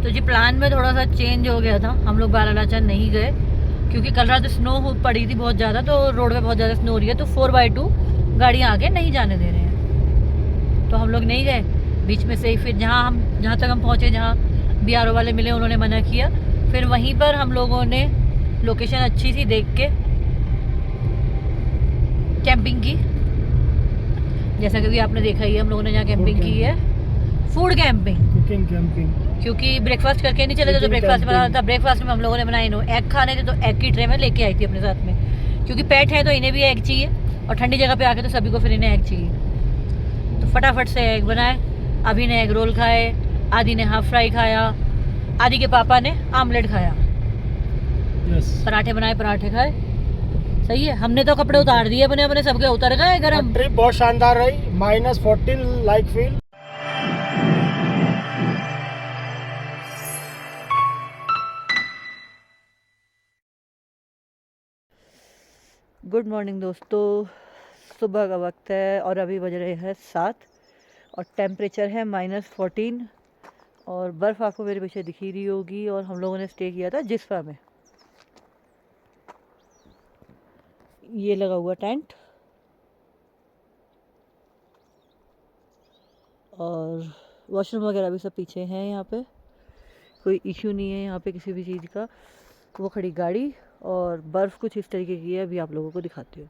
तो जी प्लान में थोड़ा सा चेंज हो गया था, हम लोग बारालाचा नहीं गए क्योंकि कल रात स्नो पड़ी थी बहुत ज़्यादा, तो रोड पे बहुत ज़्यादा स्नो हो रही है, तो 4x2 गाड़ियाँ आगे नहीं जाने दे रहे हैं, तो हम लोग नहीं गए। बीच में से ही फिर जहाँ तक हम पहुँचे, जहाँ BRO वाले मिले उन्होंने मना किया, फिर वहीं पर हम लोगों ने लोकेशन अच्छी थी देख के कैंपिंग की। जैसा कि आपने देखा ही है, हम लोगों ने जहाँ कैंपिंग की है, फूड कैंपिंग, कुकिंग कैंपिंग, क्योंकि ब्रेकफास्ट करके नहीं चले थे, तो ब्रेकफास्ट बना था। ब्रेकफास्ट में हम लोगों ने बनाए एग खाने थे, तो एग की ट्रे में लेके आई थी अपने साथ में, क्योंकि पेट है तो इन्हें भी एग चाहिए, और ठंडी जगह पे आके तो सभी को फिर इन्हें एग चाहिए। तो फटाफट से एग बनाए। अभी ने एग रोल खाए, आदि ने हाफ फ्राई खाया, आदि के पापा ने आमलेट खाया। पराठे बनाए, पराठे खाए। सही है। हमने तो कपड़े उतार दिए अपने अपने, सबके उतर गए गरम। ट्रिप बहुत शानदार रही, -14 लाइक फील। गुड मॉर्निंग दोस्तों, सुबह का वक्त है और अभी बज रहे हैं 7 और टेम्परेचर है -14 और बर्फ़ आपको मेरे पीछे दिखी रही होगी। और हम लोगों ने स्टे किया था जिस्पा में। ये लगा हुआ टेंट और वॉशरूम वगैरह भी सब पीछे हैं। यहाँ पे कोई इश्यू नहीं है यहाँ पे किसी भी चीज़ का। वो खड़ी गाड़ी और बर्फ़ कुछ इस तरीके की है, अभी आप लोगों को दिखाती हूँ।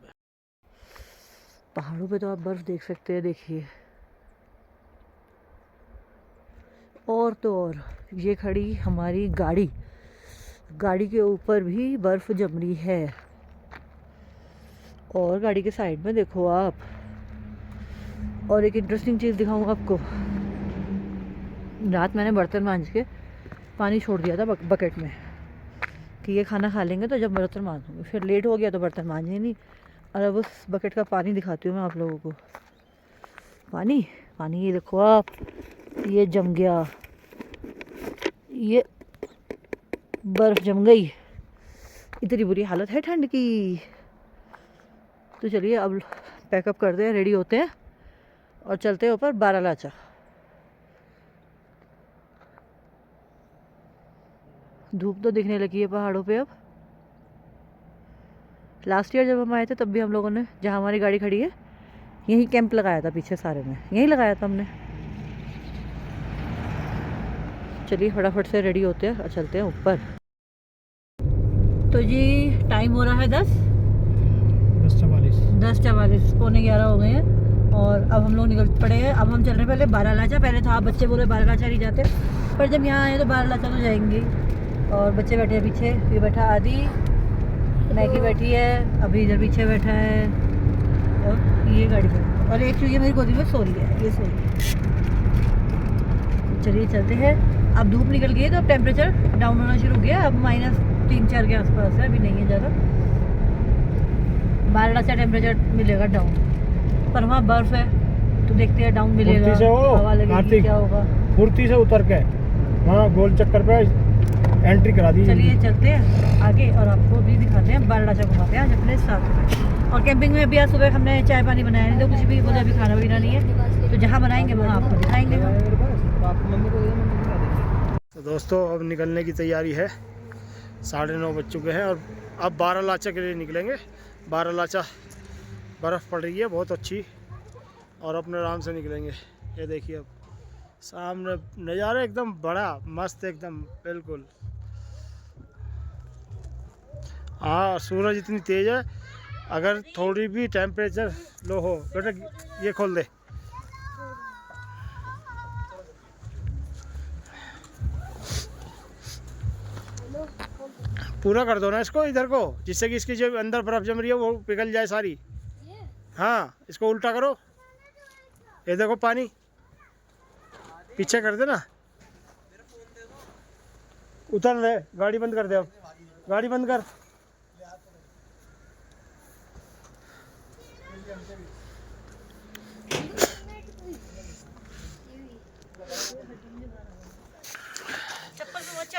पहाड़ों पे तो आप बर्फ़ देख सकते हैं, देखिए। और तो और ये खड़ी हमारी गाड़ी, गाड़ी के ऊपर भी बर्फ़ जम रही है। और गाड़ी के साइड में देखो आप, और एक इंटरेस्टिंग चीज़ दिखाऊँ आपको। रात मैंने बर्तन मांज के पानी छोड़ दिया था बकेट में कि ये खाना खा लेंगे तो जब बर्तन मांजूंगी, फिर लेट हो गया तो बर्तन मांजे नहीं। और अब उस बकेट का पानी दिखाती हूँ मैं आप लोगों को। पानी पानी ये देखो आप, ये जम गया, ये बर्फ़ जम गई। इतनी बुरी हालत है ठंड की। तो चलिए अब पैकअप करते हैं, रेडी होते हैं और चलते हैं ऊपर बारालाचा। धूप तो दिखने लगी है पहाड़ों पे अब। लास्ट ईयर जब हम आए थे तब भी हम लोगों ने, जहाँ हमारी गाड़ी खड़ी है, यहीं कैंप लगाया था, पीछे सारे में यहीं लगाया था हमने। चलिए फटाफट से रेडी होते हैं और चलते हैं ऊपर। तो जी टाइम हो रहा है 10:44, 11:15 हो गए हैं और अब हम लोग निकल पड़े हैं। अब हम चल रहे हैं पहले बारालाचा। पहले था बच्चे बोले बारालाचा नहीं जाते, पर जब यहाँ आए तो बारालाचा तो जाएंगे। और बच्चे बैठे हैं पीछे, ये बैठा आदि, मैगी बैठी है, अभी इधर पीछे बैठा है, और ये गाड़ी पे, और एक चूहिया मेरी गोदी में सो रही है, ये सो रही है। चलिए चलते हैं। अब धूप निकल गई है तो अब टेम्परेचर डाउन होना शुरू हो गया। अब -3-4 के आसपास है, अभी नहीं है ज़्यादा। बारालाचा टेम्परेचर मिलेगा डाउन, पर वहाँ बर्फ़ है तो देखते हैं डाउन मिलेगा, हवा लगेगी, क्या होगा। फुर्ती से उतर के वहाँ गोल चक्कर पे एंट्री करा दी। चलिए चलते हैं आगे और आपको भी दिखाते हैं, बारालाचा घुमाते हैं आज अपने साथ में। और कैंपिंग में अभी आज सुबह हमने चाय पानी बनाया नहीं, तो कुछ भी बोले अभी खाना पीना नहीं है, तो जहाँ बनाएंगे वहाँ आपको दिखाएंगे। तो दोस्तों अब निकलने की तैयारी है, 9:30 बज चुके हैं और अब बारालाचा के लिए निकलेंगे। बारालाचा बर्फ़ पड़ रही है बहुत अच्छी और अपने आराम से निकलेंगे। ये देखिए अब सामने नज़ारा एकदम बड़ा मस्त, एकदम बिल्कुल। हाँ सूरज इतनी तेज़ है, अगर थोड़ी भी टेम्परेचर लो हो, बेटा ये खोल दे। पूरा कर दो ना इसको, इधर को, जिससे कि इसकी जो अंदर बर्फ़ जम रही है वो पिघल जाए सारी। हाँ इसको उल्टा करो, ये देखो पानी पीछे कर दे ना। उतर ले, गाड़ी बंद कर दे, अब गाड़ी बंद कर।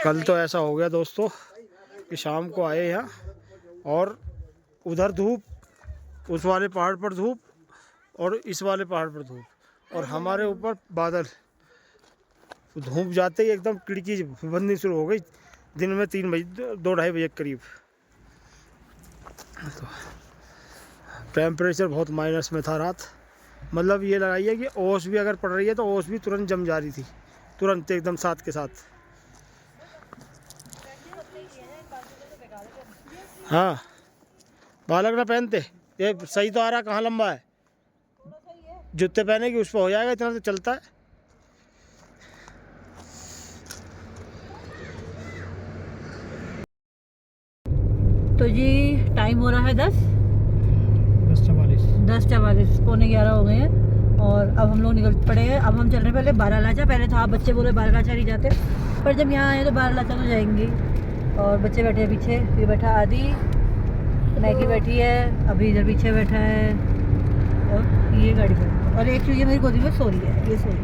कल तो ऐसा हो गया दोस्तों कि शाम को आए यहाँ और उधर धूप, उस वाले पहाड़ पर धूप और इस वाले पहाड़ पर धूप, और हमारे ऊपर बादल। धूप जाते ही एकदम खिड़की बंदनी शुरू हो गई। दिन में 3 बजे 2-2:30 बजे के करीब। तो टेम्परेचर बहुत माइनस में था रात। मतलब ये लगाइए कि ओस भी अगर पड़ रही है तो ओस भी तुरंत जम जा रही थी, तुरंत एकदम साथ के साथ। हाँ, बालक ना पहनते, ये सही तो आ रहा, कहाँ लंबा है। जूते पहने कि उस पर हो जाएगा, इतना तो चलता है। तो जी टाइम हो रहा है 10:44 10:44, 11:15 हो गए हैं और अब हम लोग निकल पड़े हैं। अब हम चल रहे हैं पहले बारालाचा। पहले था बच्चे बोले बारालाचा नहीं जाते, पर जब यहाँ आए तो बारालाचा तो जाएंगे। और बच्चे बैठे हैं पीछे, ये बैठा आदि, मैगी बैठी है, अभी इधर पीछे बैठा है और ये गाड़ी पर, और एक चीज़ मेरी गोदी में सो रही है, ये सो रही है।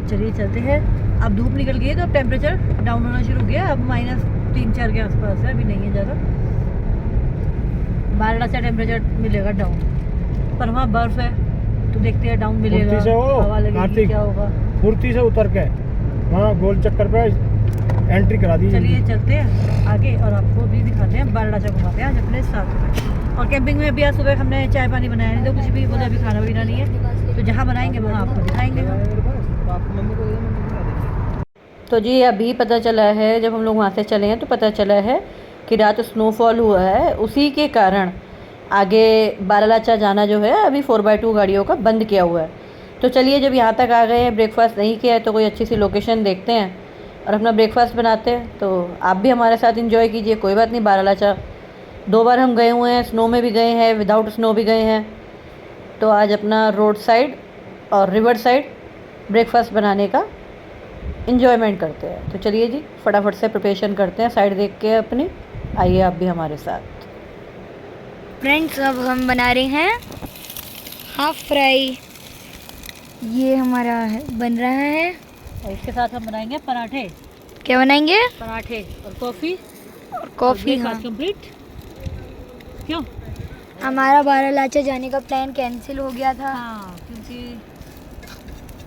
चलिए चलते हैं। अब धूप निकल गई है तो अब टेम्परेचर डाउन होना शुरू हो गया। अब -3-4 के आसपास है, अभी नहीं है ज़्यादा। बारालाचा टेम्परेचर मिलेगा डाउन, पर वहाँ बर्फ है तो देखते हैं डाउन मिलेगा, हवा लगेगी, क्या होगा। फुर्ती से उतर के वहाँ गोल चक्कर पे एंट्री करा दी। चलिए चलते हैं आगे और आपको भी दिखाते हैं, बारालाचा घुमाते हैं आज अपने साथ। और कैंपिंग में भी आज सुबह हमने चाय पानी बनाया नहीं, तो कुछ भी बोले अभी खाना पीना नहीं है, तो जहाँ बनाएंगे वहाँ आपको दिखाएंगे हम। तो जी अभी पता चला है, जब हम लोग वहाँ से चले हैं तो पता चला है कि रात स्नोफॉल हुआ है, उसी के कारण आगे बारालाचा जाना जो है अभी 4x2 गाड़ियों का बंद किया हुआ है। तो चलिए जब यहाँ तक आ गए हैं, ब्रेकफास्ट नहीं किया है, तो कोई अच्छी सी लोकेशन देखते हैं और अपना ब्रेकफास्ट बनाते हैं। तो आप भी हमारे साथ एंजॉय कीजिए, कोई बात नहीं। बारालाचा 2 बार हम गए हुए हैं, स्नो में भी गए हैं, विदाउट स्नो भी गए हैं। तो आज अपना रोड साइड और रिवर साइड ब्रेकफास्ट बनाने का इंजॉयमेंट करते हैं। तो चलिए जी फटाफट से प्रिपरेशन करते हैं, साइड देख के अपनी। आइए आप भी हमारे साथ। फ्रेंड्स अब हम बना रहे हैं हाफ फ्राई, ये हमारा बन रहा है। और इसके साथ हम बनाएंगे पराठे। क्या बनाएंगे? पराठे और कॉफ़ी। और कॉफ़ी। हाँ, कंप्लीट। क्यों? हमारा बारालाचा जाने का प्लान कैंसिल हो गया था। हाँ, क्योंकि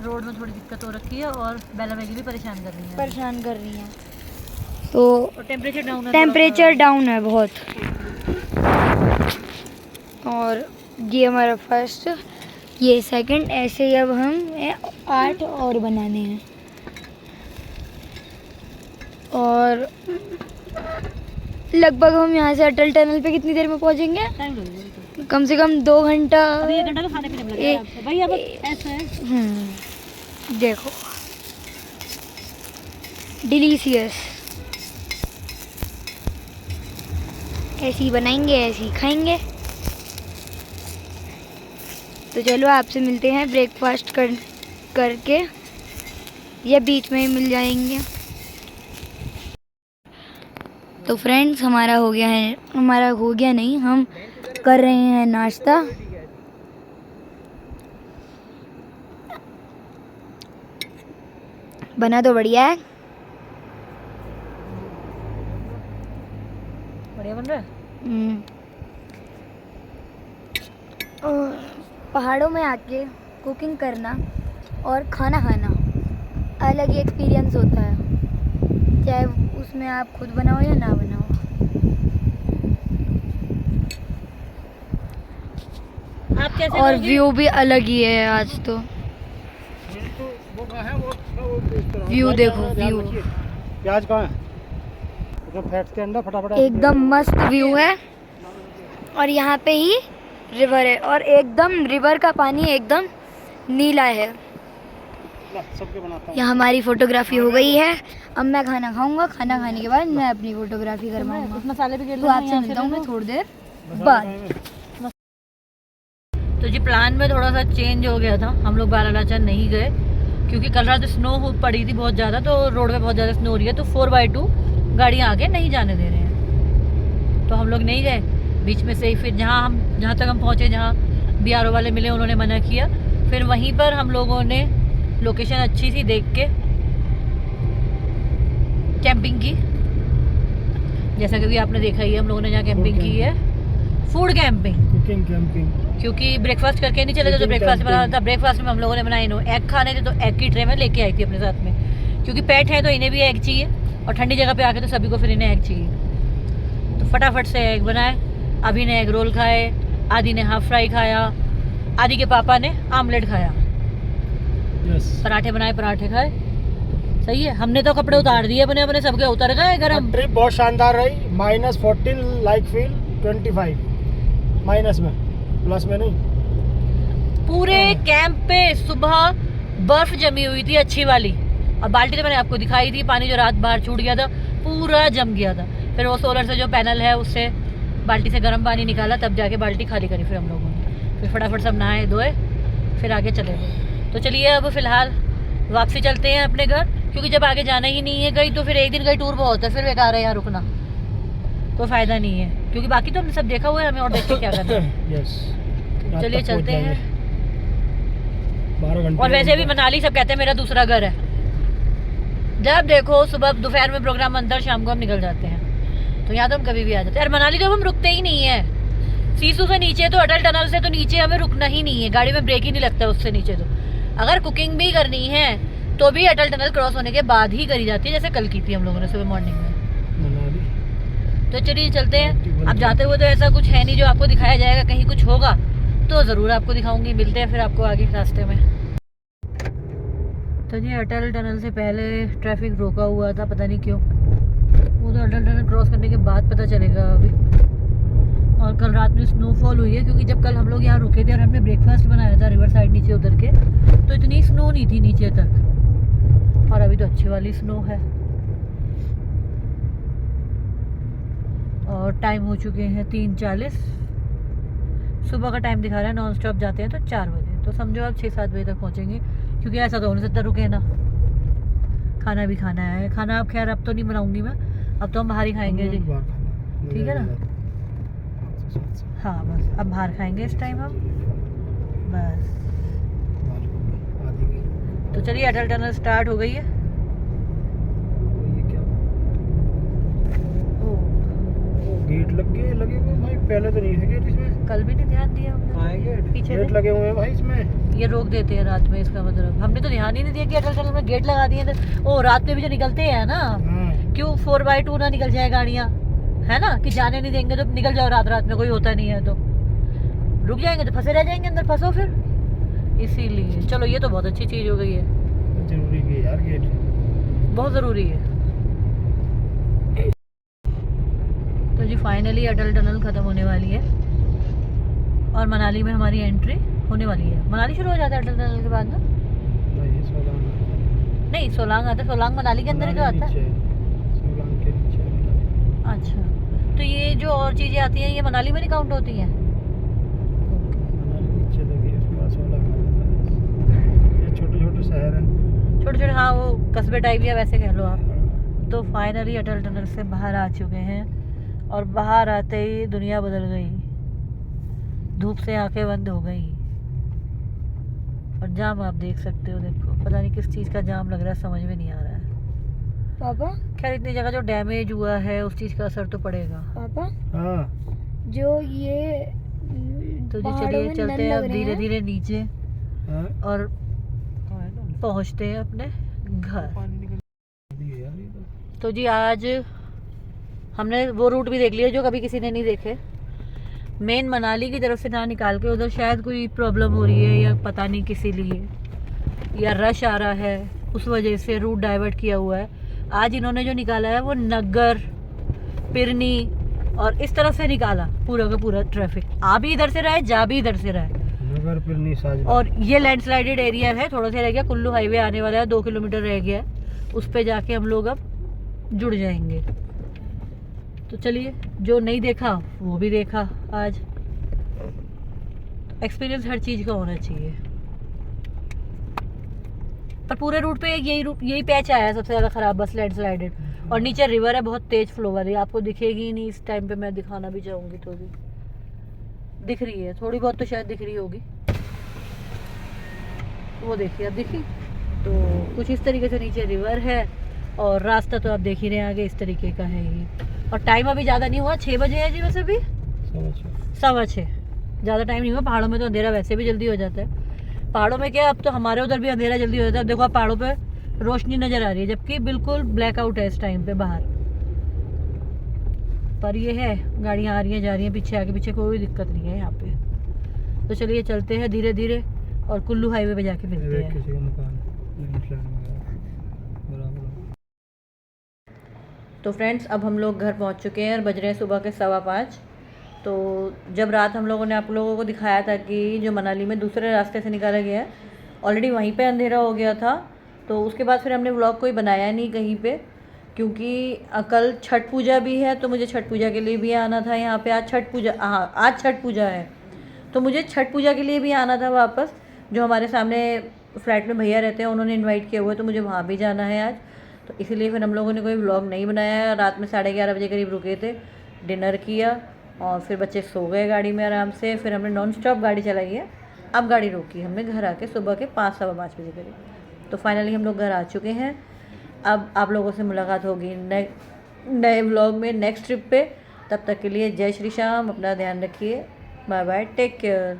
रोड में थोड़ी दिक्कत हो रखी है और बेला मैगी भी परेशान कर रही है। तो और टेम्परेचर डाउन है बहुत। और ये हमारा फर्स्ट, ये सेकंड, ऐसे ही अब हम 8 और बनाने हैं। और लगभग हम यहाँ से अटल टनल पे कितनी देर में पहुँचेंगे? टाइम लगेगा कम से कम 2 घंटा। अभी 1 घंटा तो खाने पीने में लगेगा आपको। भाई अब ऐसा है। देखो डिलीशियस, ऐसे ही बनाएंगे, ऐसे ही खाएंगे। तो चलो आपसे मिलते हैं ब्रेकफास्ट करके, या बीच में ही मिल जाएंगे। तो फ्रेंड्स हमारा हो गया नहीं, हम कर रहे हैं नाश्ता। बना तो बढ़िया है, बढ़िया बन रहा है। और पहाड़ों में आके कुकिंग करना और खाना खाना अलग ही एक्सपीरियंस होता है, चाहे उसमें आप खुद बनाओ या ना बनाओ। आप कैसे और करोगे? व्यू भी अलग ही है आज तो। व्यू देखो, व्यू प्याज कहाँ है? फैट के अंदर फटाफट एकदम मस्त व्यू है। और यहाँ पे ही रिवर है, और एकदम रिवर का पानी एकदम नीला है। सबके बनाता हूँ। यहाँ हमारी फोटोग्राफी हो गई है। अब मैं खाना खाऊंगा, खाना खाने के बाद मैं अपनी फोटोग्राफी करवाऊंगा। कुछ मसाले भी गिर तो आपसे मिलता हूँ मैं थोड़ी देर बाद। तो जी प्लान में थोड़ा सा चेंज हो गया था, हम लोग बारालाचा नहीं गए क्योंकि कल रात स्नो पड़ी थी बहुत ज़्यादा, तो रोड पे बहुत ज़्यादा स्नो हो रही है, तो 4x2 गाड़ियाँ आगे नहीं जाने दे रहे हैं, तो हम लोग नहीं गए। बीच में से ही फिर जहाँ तक हम पहुँचे, जहाँ BRO वाले मिले उन्होंने मना किया, फिर वहीं पर हम लोगों ने लोकेशन अच्छी सी देख के कैंपिंग की। जैसा कि भी आपने देखा ही है, हम लोगों ने जहाँ कैंपिंग की है, फूड कैंपिंग। Cooking camping. क्योंकि ब्रेकफास्ट करके नहीं चले गए, जो ब्रेकफास्ट बनाना था ब्रेकफास्ट में हम लोगों ने बनाई नो एग खाने थे, तो एग की ट्रे में लेके आई थी अपने साथ में, क्योंकि पेट है तो इन्हें भी एग चाहिए और ठंडी जगह पे आके तो सभी को फिर इन्हें एग चाहिए। तो फटाफट से एग बनाए। अभी ने एग रोल खाए, आदि ने हाफ फ्राई खाया, आदि के पापा ने आमलेट खाया, पराठे बनाए, पराठे खाए। सही है। हमने तो कपड़े उतार दिए अपने अपने, सबके उतर गए गरम। ट्रिप बहुत शानदार रही। -14 लाइक फील 25 माइनस में, प्लस में नहीं। पूरे कैंप पे सुबह बर्फ जमी हुई थी अच्छी वाली, और बाल्टी तो मैंने आपको दिखाई थी, पानी जो रात बाहर छूट गया था पूरा जम गया था। फिर वो सोलर से जो पैनल है उससे बाल्टी से गर्म पानी निकाला, तब जाके बाल्टी खाली करी फिर हम लोगों ने। फिर फटाफट सब नहाए धोए, फिर आगे चले गए। तो चलिए अब फिलहाल वापसी चलते हैं अपने घर, क्योंकि जब आगे जाना ही नहीं है कहीं तो फिर एक दिन का टूर बहुत है, फिर बेकार है यहाँ रुकना, कोई फायदा नहीं है, क्योंकि बाकी तो हमने सब देखा हुआ है, हमें और देख के क्या करना है। चलिए चलते हैं। 12 घंटे। और वैसे भी मनाली सब कहते हैं मेरा दूसरा घर है। जब देखो सुबह दोपहर में प्रोग्राम बनता है, शाम को हम निकल जाते हैं, तो यहाँ तो हम कभी भी आ जाते हैं। और मनाली तो हम रुकते ही नहीं है, सीसू से नीचे तो अटल टनल से तो नीचे हमें रुकना ही नहीं है, गाड़ी में ब्रेक ही नहीं लगता उससे नीचे। तो अगर कुकिंग भी करनी है तो भी अटल टनल क्रॉस होने के बाद ही करी जाती है, जैसे कल की थी हम लोगों ने सुबह मॉर्निंग में। तो चलिए चलते हैं। अब जाते हुए तो ऐसा कुछ है नहीं जो आपको दिखाया जाएगा, कहीं कुछ होगा तो ज़रूर आपको दिखाऊंगी। मिलते हैं फिर आपको आगे रास्ते में। तो जी अटल टनल से पहले ट्रैफिक रोका हुआ था, पता नहीं क्यों, वो तो अटल टनल क्रॉस करने के बाद पता चलेगा अभी। और कल रात में स्नोफॉल हुई है, क्योंकि जब कल हम लोग यहाँ रुके थे और हमने ब्रेकफास्ट बनाया था रिवर साइड नीचे उतर के, तो इतनी स्नो नहीं थी नीचे तक, और अभी तो अच्छी वाली स्नो है। और टाइम हो चुके हैं 3:40, सुबह का टाइम दिखा रहा है, नॉन स्टॉप जाते हैं तो 4 बजे, तो समझो आप 6-7 बजे तक पहुँचेंगे, क्योंकि ऐसा तो हो नहीं सकता रुके ना, खाना भी खाना है। खाना अब खैर अब तो नहीं बनाऊंगी मैं, अब तो हम बाहर ही खाएंगे जी, ठीक है ना। हाँ बस अब बाहर खाएंगे इस टाइम हम, बस। तो चलिए अटल टनल स्टार्ट हो गई है। गेट लगे हुए भाई, पहले तो नहीं थे गेट इसमें, कल भी नहीं ध्यान दिया हमने, पीछे गेट लगे हुए हैं भाई इसमें। ये रोक देते हैं रात में, इसका मतलब हमने तो ध्यान ही नहीं दिया कि अटल टनल में गेट लगा दिए थे। ओ रात में भी जो निकलते हैं ना, क्यों 4x2 ना निकल जाए गाड़ियाँ, है ना, कि जाने नहीं देंगे तो निकल जाओ रात में, कोई होता नहीं है तो रुक जाएंगे तो फंसे रह जाएंगे अंदर, फंसो फिर, इसीलिए। चलो ये तो बहुत अच्छी चीज़ हो गई है, जरूरी है यार, गेट बहुत ज़रूरी है। तो जी फाइनली अटल टनल ख़त्म होने वाली है और मनाली में हमारी एंट्री होने वाली है। मनाली शुरू हो जाता है अटल टनल के बाद ना? नहीं, सोलांग आता है। सोलांग मनाली के अंदर ही तो आता है। अच्छा, तो ये जो और चीज़ें आती हैं ये मनाली में नहीं काउंट होती हैं? छोटे शहर हैं, छोटे छोटे, हाँ वो कस्बे टाइप या वैसे कह लो आप। तो फाइनली अटल टनल से बाहर आ चुके हैं, और बाहर आते ही दुनिया बदल गई, धूप से आंखें बंद हो गई। और जाम आप देख सकते हो, देखो पता नहीं किस चीज़ का जाम लग रहा है, समझ में नहीं आ रहा है पापा। खैर इतनी जगह जो डैमेज हुआ है उस चीज़ का असर तो पड़ेगा। पापा हाँ जो ये तो जी चलिए चलते हैं अब धीरे धीरे नीचे, और पहुंचते हैं अपने घर। तो जी आज हमने वो रूट भी देख लिया जो कभी किसी ने नहीं देखे। मेन मनाली की तरफ से ना निकाल के उधर शायद कोई प्रॉब्लम हो रही है, या पता नहीं किसी लिए, या रश आ रहा है उस वजह से रूट डाइवर्ट किया हुआ है। आज इन्होंने जो निकाला है वो नग्गर, पिरनी और इस तरफ से निकाला पूरा का पूरा ट्रैफिक। आ भी इधर से रहा है, जा भी इधर से रहा है। नगर पिरनी साजना। और ये लैंडस्लाइडेड एरिया है, थोड़ा सा रह गया, कुल्लू हाईवे आने वाला है, 2 किलोमीटर रह गया है, उस पे जाके हम लोग अब जुड़ जाएंगे। तो चलिए जो नहीं देखा वो भी देखा आज। एक्सपीरियंस हर चीज़ का होना चाहिए। पर पूरे रूट पे यही पैच आया है सबसे ज़्यादा ख़राब, बस लैंडस्लाइडेड। और नीचे रिवर है, बहुत तेज फ्लो वाली, आपको दिखेगी ही नहीं इस टाइम पे, मैं दिखाना भी चाहूँगी तो भी दिख रही है, थोड़ी बहुत तो शायद दिख रही होगी, वो देखिए अब दिखी। तो कुछ इस तरीके से नीचे रिवर है, और रास्ता तो आप देख ही रहे हैं आगे इस तरीके का है ये। और टाइम अभी ज़्यादा नहीं हुआ, 6 बजे है जी, वैसे भी 6:15। ज़्यादा टाइम नहीं हुआ। पहाड़ों में तो अंधेरा वैसे भी जल्दी हो जाता है। पहाड़ों में क्या, अब तो हमारे उधर भी अंधेरा जल्दी हो जाता है। अब देखो आप पहाड़ों पे रोशनी नज़र आ रही है, जबकि बिल्कुल ब्लैकआउट है इस टाइम पे बाहर। पर ये है, गाड़ियाँ आ रही हैं जा रही हैं, पीछे आगे पीछे कोई दिक्कत नहीं है यहाँ पे। तो चलिए चलते हैं धीरे धीरे और कुल्लू हाईवे पे जाके मिलते हैं। तो फ्रेंड्स अब हम लोग घर पहुँच चुके हैं और बज रहे हैं सुबह के 5:15। तो जब रात हम लोगों ने आप लोगों को दिखाया था कि जो मनाली में दूसरे रास्ते से निकाला गया है, ऑलरेडी वहीं पे अंधेरा हो गया था। तो उसके बाद फिर हमने व्लॉग कोई बनाया नहीं कहीं पे, क्योंकि कल छठ पूजा भी है, तो मुझे छठ पूजा के लिए भी आना था यहाँ पे। आज छठ पूजा, हाँ आज छठ पूजा है, तो मुझे छठ पूजा के लिए भी आना था वापस। जो हमारे सामने फ्लैट में भैया रहते हैं, उन्होंने इन्वाइट किया हुआ है, तो मुझे वहाँ भी जाना है आज। तो इसीलिए फिर हम लोगों ने कोई व्लॉग नहीं बनाया। रात में 11:30 बजे करीब रुके थे, डिनर किया और फिर बच्चे सो गए गाड़ी में आराम से। फिर हमने नॉन स्टॉप गाड़ी चलाई है। अब गाड़ी रोकी हमने घर आके सुबह के 5 सवा 5 बजे करीब। तो फाइनली हम लोग घर आ चुके हैं। अब आप लोगों से मुलाकात होगी नए व्लॉग में, नेक्स्ट ट्रिप पे। तब तक के लिए जय श्री श्याम, अपना ध्यान रखिए, बाय बाय, टेक केयर।